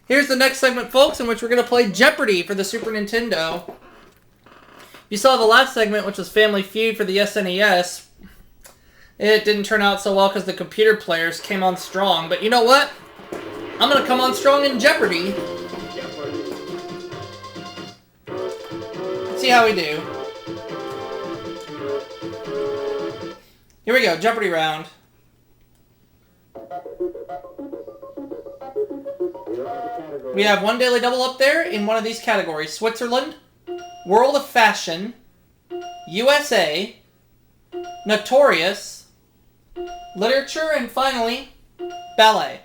Here's the next segment, folks, in which we're going to play Jeopardy for the Super Nintendo. You saw the last segment, which was Family Feud for the SNES. It didn't turn out so well because the computer players came on strong. But you know what? I'm going to come on strong in Jeopardy. Let's see how we do. Here we go, Jeopardy round. We have one daily double up there in one of these categories. Switzerland, World of Fashion, USA, Notorious, Literature, and finally, Ballet.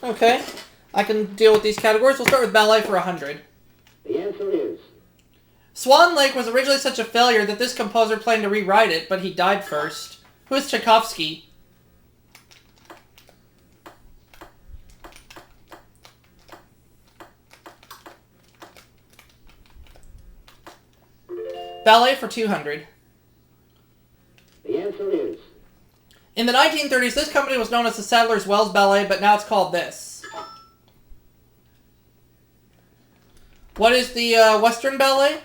Okay, I can deal with these categories. We'll start with Ballet for 100. The answer is... Swan Lake was originally such a failure that this composer planned to rewrite it, but he died first. Who is Tchaikovsky? Ballet for 200. The answer is... In the 1930s, this company was known as the Sadler's Wells Ballet, but now it's called this. What is the Western Ballet?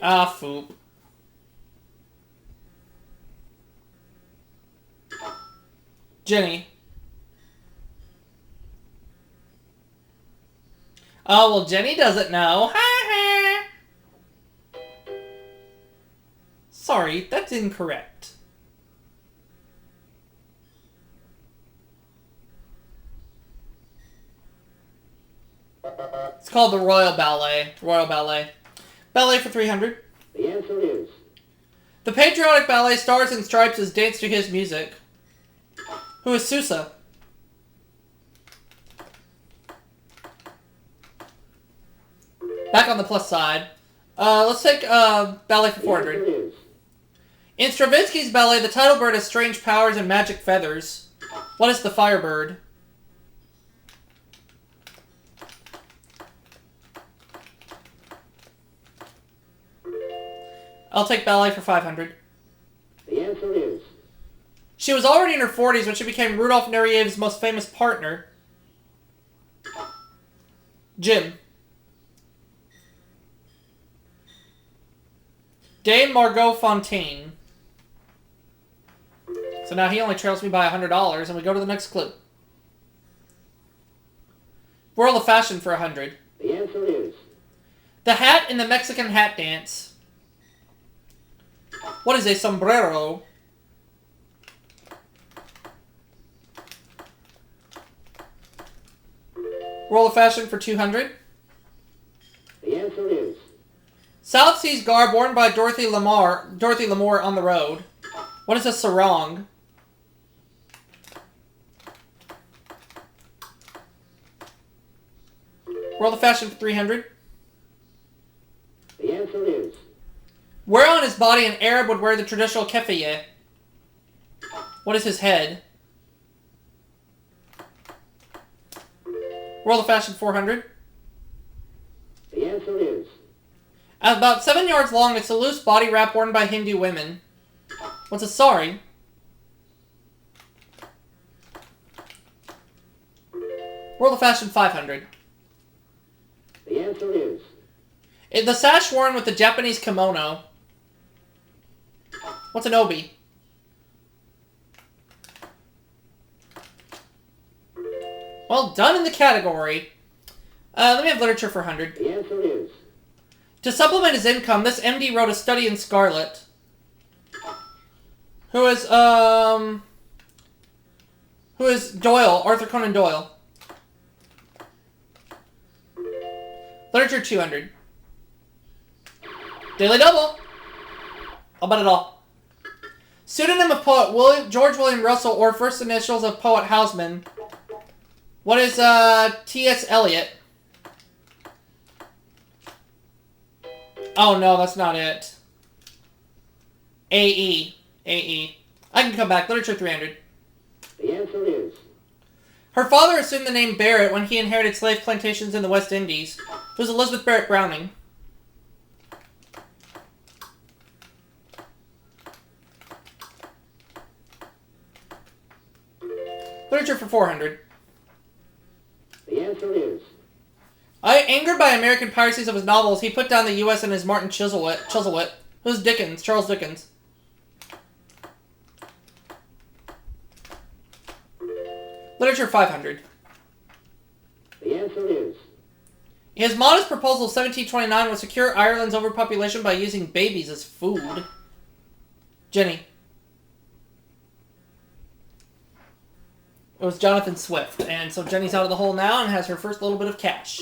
Ah, foop. Jenny. Oh, well, Jenny doesn't know. Ha ha. Sorry, that's incorrect. It's called the Royal Ballet. Royal Ballet. Ballet for 300. The answer is... The patriotic ballet Stars and Stripes is danced to his music. Who is Sousa? Back on the plus side. Let's take ballet for 400. In Stravinsky's ballet, the title bird has strange powers and magic feathers. What is the firebird? I'll take ballet for 500. The answer is... She was already in her 40s when she became Rudolf Nureyeva's most famous partner. Jim. Dame Margot Fontaine. So now he only trails me by $100, and we go to the next clue. World of Fashion for 100. The answer is... The hat in the Mexican hat dance. What is a sombrero? World of Fashion for 200. The answer is... South Seas garb worn by Dorothy Lamour on the road. What is a sarong? World of Fashion for 300. The answer is... Where on his body an Arab would wear the traditional keffiyeh? What is his head? World of Fashion 400. The answer is... At about 7 yards long, it's a loose body wrap worn by Hindu women. What's a sari? World of Fashion 500. The answer is... The sash worn with the Japanese kimono. What's an obi? Well done in the category. Let me have literature for 100. The answer is... To supplement his income, this MD wrote A Study in Scarlet. Who is Doyle, Arthur Conan Doyle. Literature 200. Daily double. I'll bet it all. Pseudonym of poet George William Russell, or first initials of poet Housman. What is T.S. Eliot? Oh no, that's not it. A.E. A.E. I can come back. Literature 300. The answer is... Her father assumed the name Barrett when he inherited slave plantations in the West Indies. It was Elizabeth Barrett Browning. Literature for 400. The answer is. Angered by American piracies of his novels, he put down the U.S. and his Martin Chuzzlewit. Who's Dickens? Charles Dickens. Literature 500. The answer is. His modest proposal of 1729 was secure Ireland's overpopulation by using babies as food. Jenny. It was Jonathan Swift. And so Jenny's out of the hole now and has her first little bit of cash.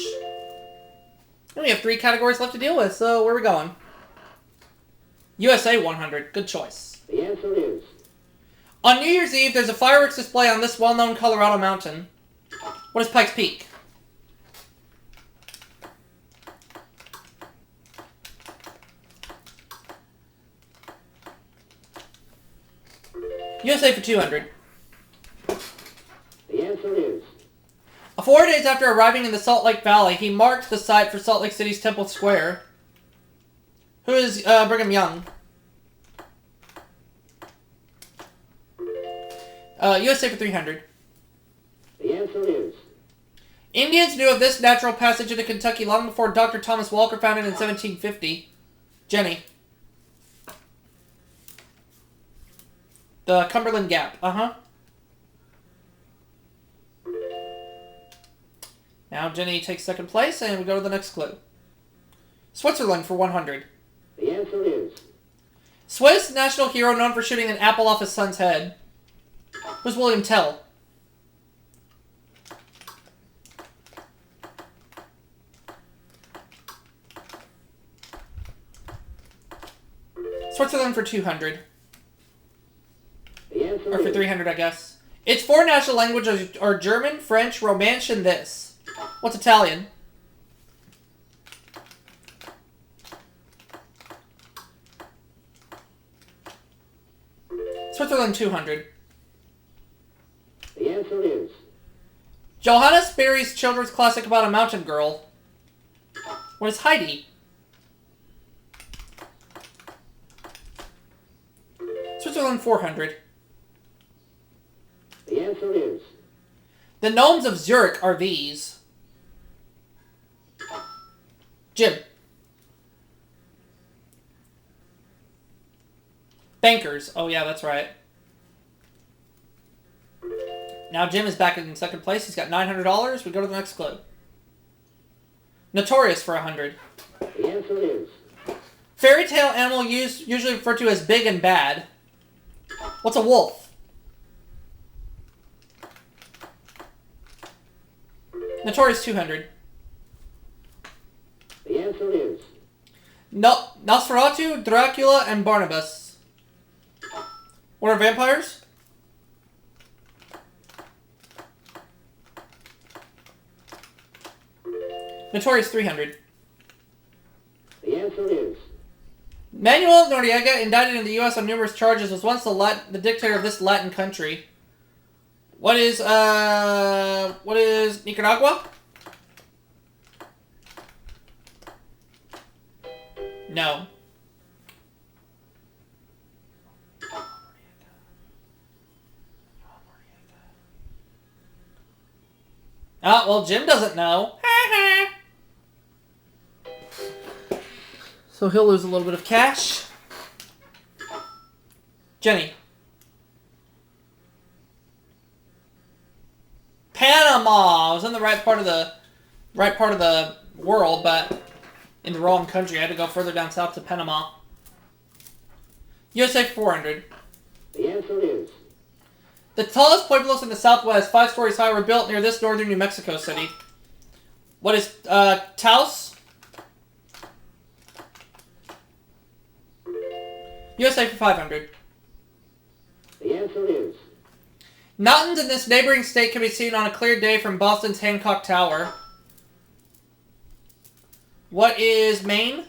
And we have 3 categories left to deal with, so where are we going? USA 100. Good choice. The answer is. On New Year's Eve, there's a fireworks display on this well-known Colorado mountain. What is Pikes Peak? USA for 200. The answer is. 4 days after arriving in the Salt Lake Valley, he marked the site for Salt Lake City's Temple Square. Who is Brigham Young? USA for 300. The answer is. Indians knew of this natural passage into Kentucky long before Dr. Thomas Walker found it in 1750. Jenny. The Cumberland Gap. Uh-huh. Now Jenny takes second place, and we go to the next clue. Switzerland for 100. The answer is. Swiss national hero known for shooting an apple off his son's head. Who's William Tell? Switzerland for 200. The answer Or for is. 300, I guess. Its 4 national languages are German, French, Romansh, and this. What's Italian? Switzerland 200. The answer is. Johannes Barry's children's classic about a mountain girl. What is Heidi? Switzerland 400. The answer is. The gnomes of Zurich are these. Jim. Bankers. Oh yeah, that's right. Now Jim is back in second place. He's got $900. We go to the next clue. Notorious for 100. The answer is. Fairy tale animal usually referred to as big and bad. What's a wolf? Notorious 200. The answer is. No, Nosferatu, Dracula, and Barnabas. What are vampires? Notorious 300. The answer is. Manuel Noriega, indicted in the U.S. on numerous charges, was once the dictator of this Latin country. What is Nicaragua? No. Ah, well, Jim doesn't know. So he'll lose a little bit of cash. Jenny. Panama. I was in the right part of the world, but in the wrong country. I had to go further down south to Panama. USA 400. The answer is. The tallest pueblos in the Southwest, 5 stories high, were built near this northern New Mexico city. What is Taos? USA for 500. The answer is. Mountains in this neighboring state can be seen on a clear day from Boston's Hancock Tower. What is Maine?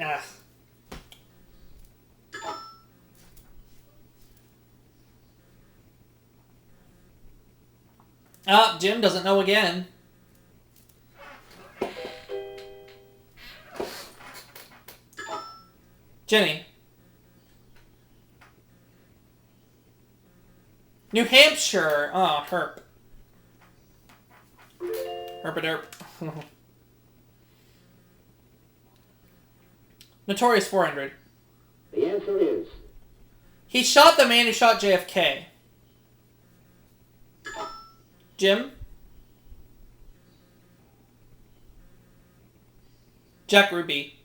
Ah. Ah, Jim doesn't know again. Jenny. New Hampshire. Oh, herp. Herp-a-derp. Notorious 400. The answer is He shot the man who shot JFK. Jim? Jack Ruby.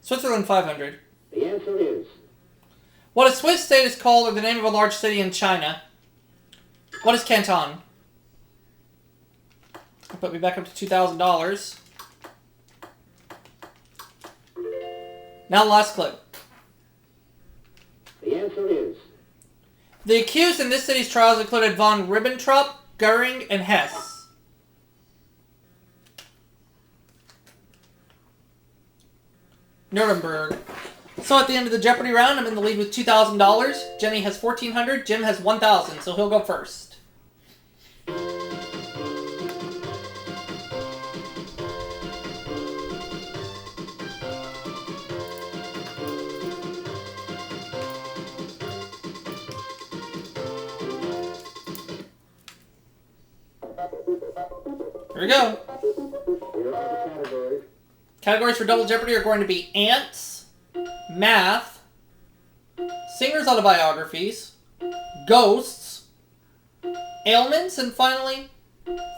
Switzerland 500. the answer is What a Swiss state is called, or the name of a large city in China. What is Canton? I'll put me back up to $2,000. Now the last clue. the answer is The accused in this city's trials included von Ribbentrop, Goering, and Hess. Nuremberg. So at the end of the Jeopardy round, I'm in the lead with $2,000. Jenny has $1,400. Jim has $1,000, so he'll go first. Here we go. here are the categories. Categories for Double Jeopardy are going to be ants, math, singers' autobiographies, ghosts, ailments, and finally,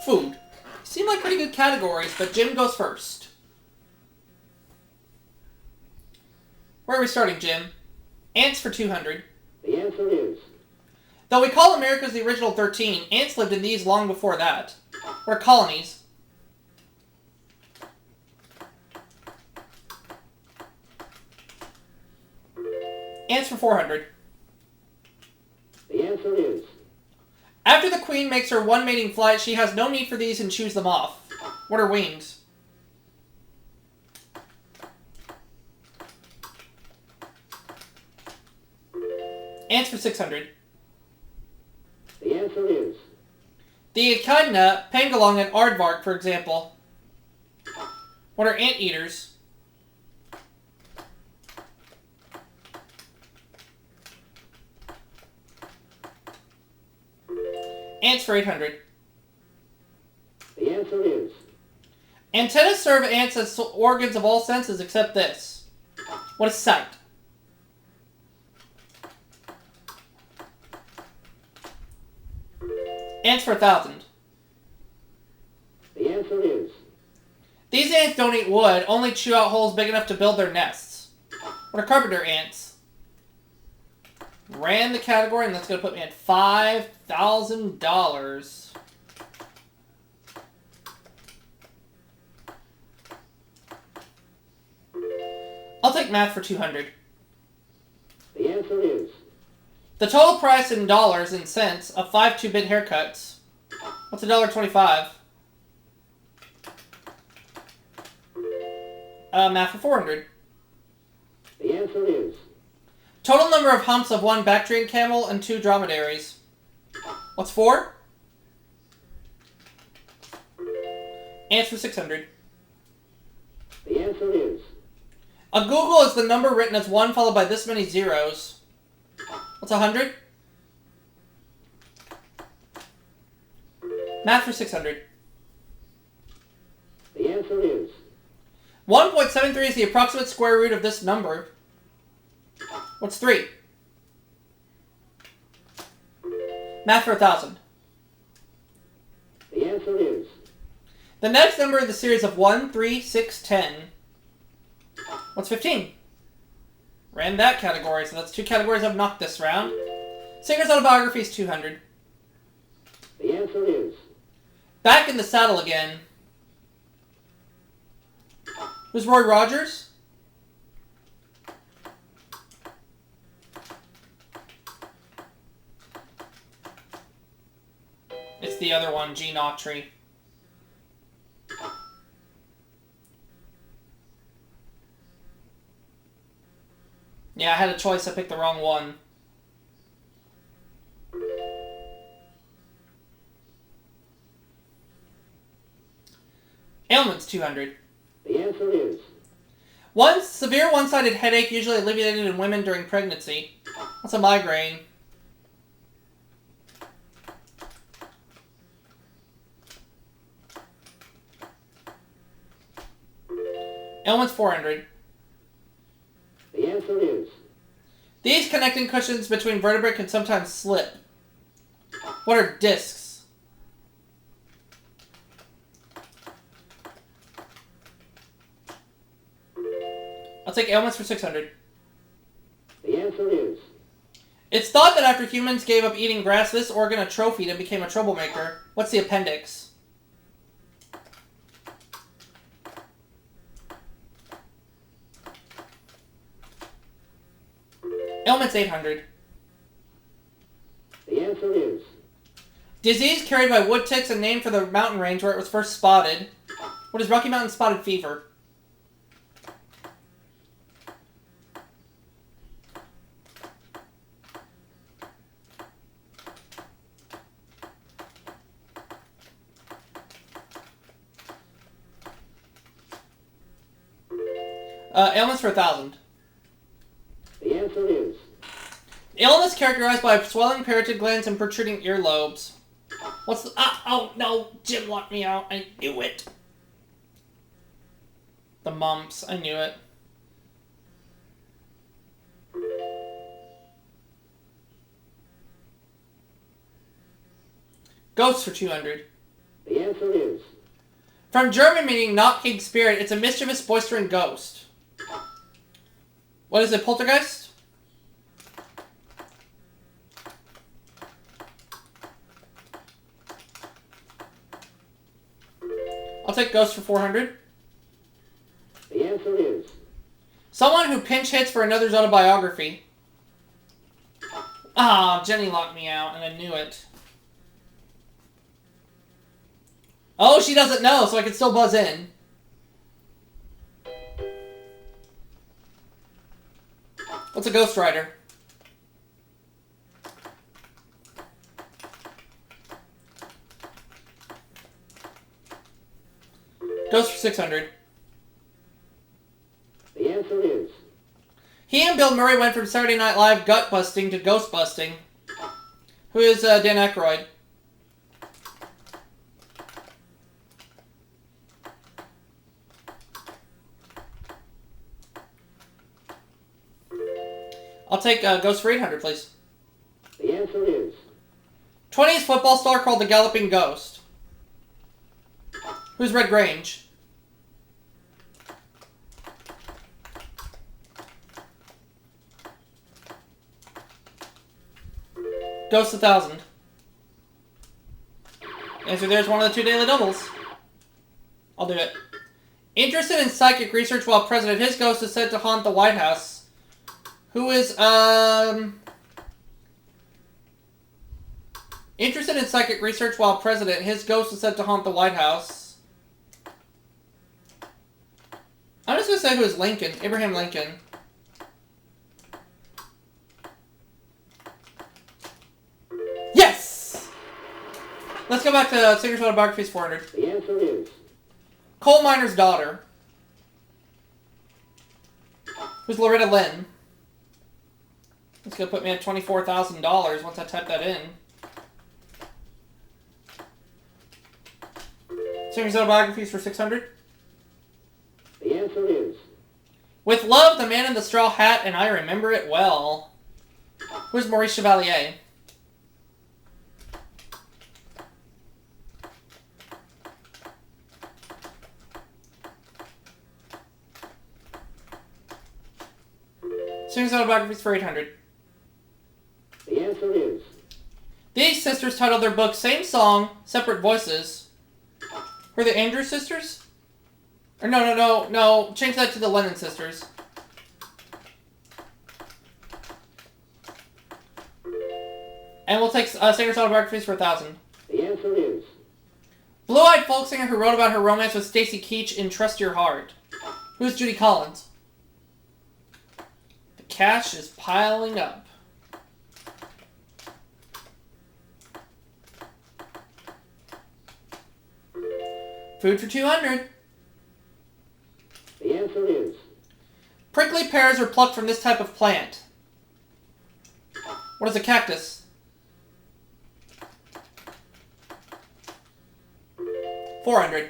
food. Seem like pretty good categories, but Jim goes first. Where are we starting, Jim? Ants for 200. The answer is Though we call Americas the original 13, ants lived in these long before that. We're colonies. Ants for 400. the answer is After the queen makes her one mating flight, she has no need for these and chews them off. What are wings? Ants for 600. the answer is The echidna, pangolin, and aardvark, for example. What are anteaters? Ants for 800. the answer is Antennas serve ants as organs of all senses except this. What is sight? Ants for 1,000. the answer is These ants don't eat wood, only chew out holes big enough to build their nests. What are carpenter ants? Ran the category, and that's going to put me at $5,000. I'll take math for 200. the answer is The total price in dollars and cents of 5 2-bit haircuts. What's $1.25? Math for 400. the answer is Total number of humps of 1 Bactrian camel and 2 dromedaries. What's 4? Ants for 600. the answer is A Google is the number written as 1 followed by this many zeros. What's 100? Math for 600. the answer is 1.73 is the approximate square root of this number. What's 3? Math for 1,000. the answer is The next number in the series of 1, 3, 6, 10. What's 15? Ran that category, so that's 2 categories I've knocked this round. Singer's autobiography is 200. the answer is Back in the saddle again. Who's Roy Rogers? It's the other one, Gene Autry. Yeah, I had a choice. I picked the wrong one. Ailment's 200. the answer answer is. One severe one-sided headache usually alleviated in women during pregnancy. What's a migraine? Ailment's 400. The answer is. These connecting cushions between vertebrae can sometimes slip. What are discs? I'll take ailments for 600. The answer is. It's thought that after humans gave up eating grass, this organ atrophied and became a troublemaker. What's the appendix? Ailment's 800. The answer is. Disease carried by wood ticks and named for the mountain range where it was first spotted. What is Rocky Mountain spotted fever? Ailments for 1,000. The answer is. Illness characterized by swelling parotid glands and protruding earlobes. What's the... oh, no. Jim locked me out. I knew it. The mumps. I knew it. Ghosts for 200. The answer is. From German meaning not king spirit, it's a mischievous, boistering ghost. What is it, poltergeist? I'll take ghost for 400. The answer is. Someone who pinch hits for another's autobiography. Ah, Jenny locked me out, and I knew it. Oh, she doesn't know, so I can still buzz in. What's a Ghost Rider? Ghost for 600. The answer is. He and Bill Murray went from Saturday Night Live gut busting to ghost busting. Who is Dan Aykroyd? I'll take Ghost for 800, please. The answer is. 20s football star called the Galloping Ghost. Who's Red Grange? Ghost 1,000. Answer there's one of the 2 daily doubles. I'll do it. Interested in psychic research while president, his ghost is said to haunt the White House. Who is, interested in psychic research while president, his ghost is said to haunt the White House. I'm just going to say who is Lincoln. Abraham Lincoln. Yes! Let's go back to Singer's Autobiographies 400. The answer is. Coal miner's daughter. Who's Loretta Lynn? It's going to put me at $24,000 once I type that in. Singer's Autobiographies for 600. The answer is. With Love, The Man in the Straw Hat, and I Remember It Well. Who's Maurice Chevalier? Singer's Autobiographies for 800. The answer is. These sisters titled their book Same Song, Separate Voices. Who are the Andrews sisters? Or no. Change that to the Lennon sisters. And we'll take Singer's Autobiographies for 1,000. The answer is. Blue-eyed folk singer who wrote about her romance with Stacy Keach in Trust Your Heart. Who's Judy Collins? The cash is piling up. Food for 200. Prickly pears are plucked from this type of plant. What is a cactus? 400.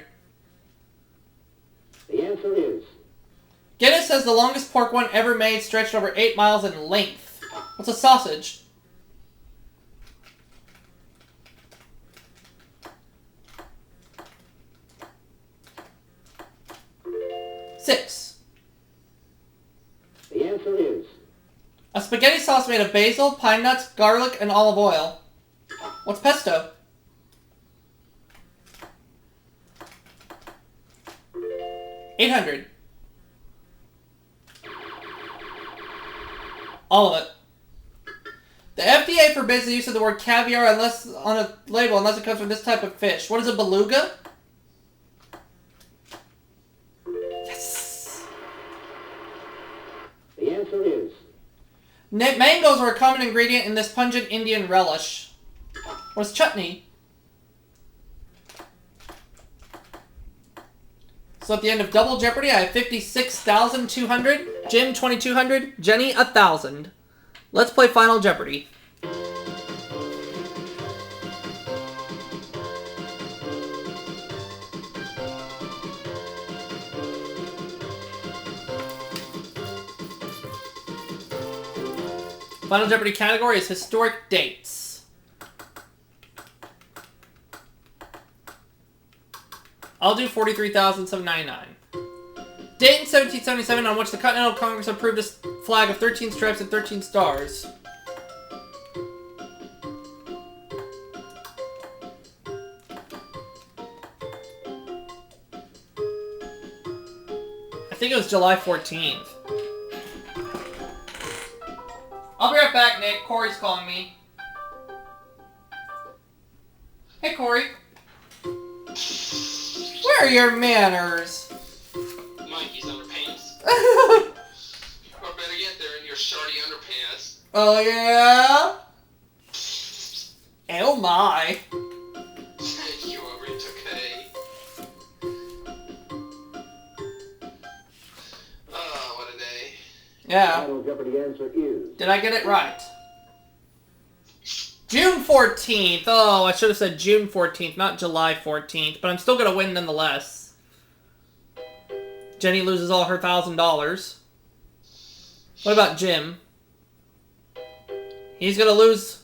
The answer is Guinness says the longest pork one ever made stretched over 8 miles in length. What's a sausage? Six. the answer is A spaghetti sauce made of basil, pine nuts, garlic, and olive oil. What's pesto? 800. All of it. The FDA forbids the use of the word caviar unless on a label unless it comes from this type of fish. What is a beluga? Yes. the answer is Mangoes are a common ingredient in this pungent Indian relish. What's chutney? So at the end of Double Jeopardy, I have 56,200, Jim 2,200, Jenny 1,000. Let's play Final Jeopardy. Final Jeopardy category is historic dates. I'll do 43,799. Date in 1777 on which the Continental Congress approved a flag of 13 stripes and 13 stars. I think it was July 14th. I'll be right back, Nick. Corey's calling me. Hey, Corey. Where are your manners? Mikey's underpants. Or better yet, they're in your shardy underpants. Oh, yeah? Oh, my. Thank you, Aubrey. It's okay. Oh, what a day. Yeah. Final Jeopardy answer is Did I get it right? June 14th. Oh, I should have said June 14th, not July 14th. But I'm still going to win nonetheless. Jenny loses all her $1,000. What about Jim? He's going to lose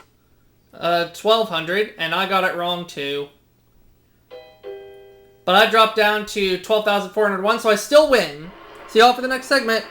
1,200, and I got it wrong too. But I dropped down to 12,401, so I still win. See y'all for the next segment.